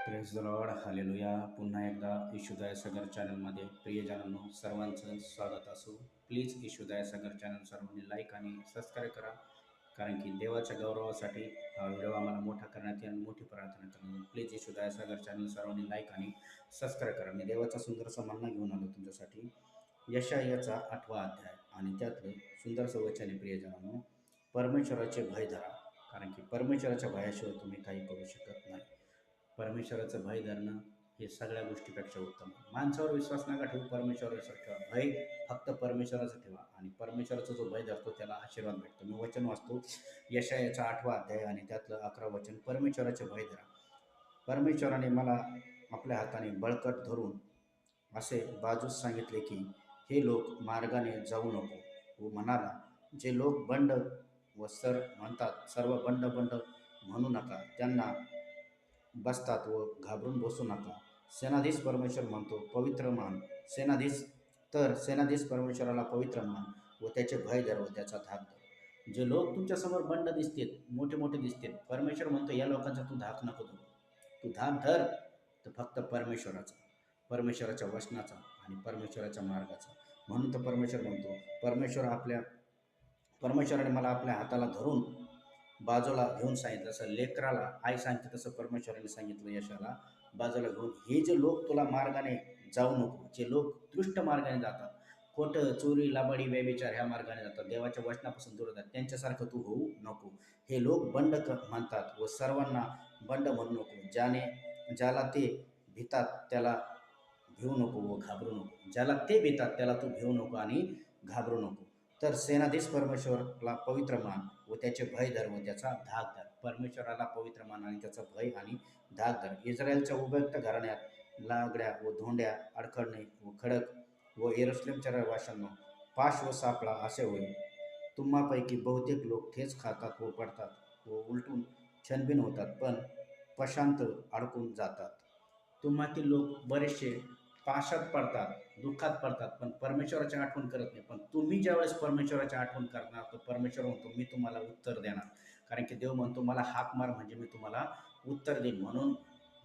Press the Lord hallelujah. पुन्हा एकदा इशुदाय सागर चॅनलमध्ये प्रियजनांनो सर्वांचं स्वागत असो. प्लीज इशुदाय सागर चॅनल सर्वांनी लाईक आणि सबस्क्राईब करा, कारण की देवाच्या गौरवासाठी हा व्हिडिओ आम्हाला मोठा करण्यात येईल. मोठी प्रार्थना करा. प्लीज इशुदाय सागर चॅनल सर्वांनी लाईक आणि सबस्क्राईब करा. मी देवाचा सुंदरसा म्हणणं घेऊन आलो तुमच्यासाठी. यशायाचा 8वा अध्याय आणि त्यातलं सुंदरसं वचन आहे प्रियजनांनो, परमेश्वराचे भय धरा, कारण की परमेश्वराच्या भयाशिवाय तुम्ही काही करू शकत नाही. परमेश्वराचं भय धरणं हे सगळ्या गोष्टीपेक्षा उत्तम आहे. माणसावर विश्वास नका ठेवू, परमेश्वरावर विश्वास ठेवा. भय फक्त परमेश्वराचं ठेवा आणि परमेश्वराचा जो भय धरतो त्याला आशीर्वाद भेटतो. मी वचन वाचतो, यशायाचा 8वा अध्याय आणि त्यातलं 11 वचन. परमेश्वराचे भय धरा. परमेश्वराने मला आपल्या हाताने बळकट धरून असे बाजूस सांगितले की हे लोक मार्गाने जाऊ नको व म्हणाला, जे लोक बंड व सर म्हणतात सर्व बंड बंड म्हणू नका, त्यांना बसतात व घाबरून बसू नका. सेनाधीश परमेश्वर म्हणतो, पवित्र मान सेनाधीश परमेश्वराला पवित्र मान व त्याचे भय धर व त्याचा धाक धर. जे लोक तुमच्यासमोर बंड दिसतील, मोठे मोठे दिसतील, परमेश्वर म्हणतो या लोकांचा तू धाक नको धरू. तू धाक धर तर फक्त परमेश्वराच्या वचनाचा आणि परमेश्वराच्या मार्गाचा. म्हणून तर परमेश्वर म्हणतो, परमेश्वराने मला आपल्या हाताला धरून बाजूला घेऊन सांगितलं. जसं लेकराला आई सांगते तसं परमेश्वराने सांगितलं यशाला बाजूला घेऊन, हे जे लोक तुला मार्गाने जाऊ नको, जे लोक दृष्ट मार्गाने जातात, खोटं चोरी लबाडी व्यभिचार ह्या मार्गाने जातात, देवाच्या वचनापासून दूर जातात, त्यांच्यासारखं तू होऊ नको. हे लोक बंड म्हणतात व सर्वांना बंड म्हणू नको. ज्याला ते भितात त्याला भिवू नको व घाबरू नको. ज्याला ते भितात त्याला तू भिवू नको आणि घाबरू नको. तर सेनाधीश परमेश्वरला पवित्र मान व त्याचे भय धर व त्याचा धाक धर. परमेश्वराला पवित्र मान आणि त्याचा भय आणि धाक धर. इस्रायलच्या उपयुक्त घराण्यात लागड्या व धोंड्या, अडखळणे व खडक व यरूशलेमच्या रहिवाशांनो पाश व सापळा असे होईल. तुम्हापैकी बहुतेक लोक ठेच खातात व पडतात व उलटून छनबिन होतात, पण पशांत अडकून जातात. तुम्हातील लोक बरेचसे पाशात पडतात, दुःखात पडतात, पण परमेश्वराची आठवण करत नाही. पण तुम्ही ज्यावेळेस परमेश्वराची आठवण करणार तर परमेश्वर म्हणतो मी तुम्हाला उत्तर देणार, कारण की देव म्हणतो मला हाक मार म्हणजे मी तुम्हाला उत्तर देईन. म्हणून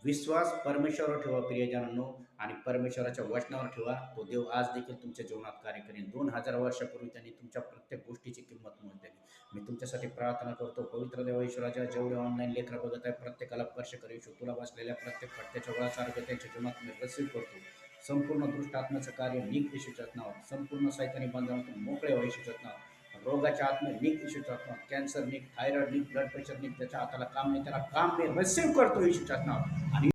विश्वास परमेश्वरावर ठेवा प्रियजनांनो, आणि परमेश्वराच्या वचनावर ठेवा. तो देव आज देखील तुमच्या जीवनात कार्य करेल. 2000 वर्षापूर्वी त्यांनी तुमच्या प्रत्येक गोष्टीची किंमत मोजलेली. मी तुमच्यासाठी प्रार्थना करतो, पवित्र देव ईश्वराच्या जेवढे ऑनलाईन लेकरं बघत आहे प्रत्येकाला स्पर्श करू. तुला बसलेल्या प्रत्येक फटक्याच्या वेळा सारखं त्यांच्या जीवनात मी रिसीव्ह करतो. संपूर्ण दृष्ट आत्म्याचं कार्य निघ येशूच्याच नावात. संपूर्ण सैतानी बंधनातून मोकळे व्हा येशूच्याच नावात. रोगाच्या आत्मे निघ येशूच्याच नावात. कॅन्सर निघ, थायरॉइड निघ, ब्लड प्रेशर निघ, त्याच्या हाताला काम नाही त्याला काम मी रिसीव्ह करतो येशूच्याच नावात. आणि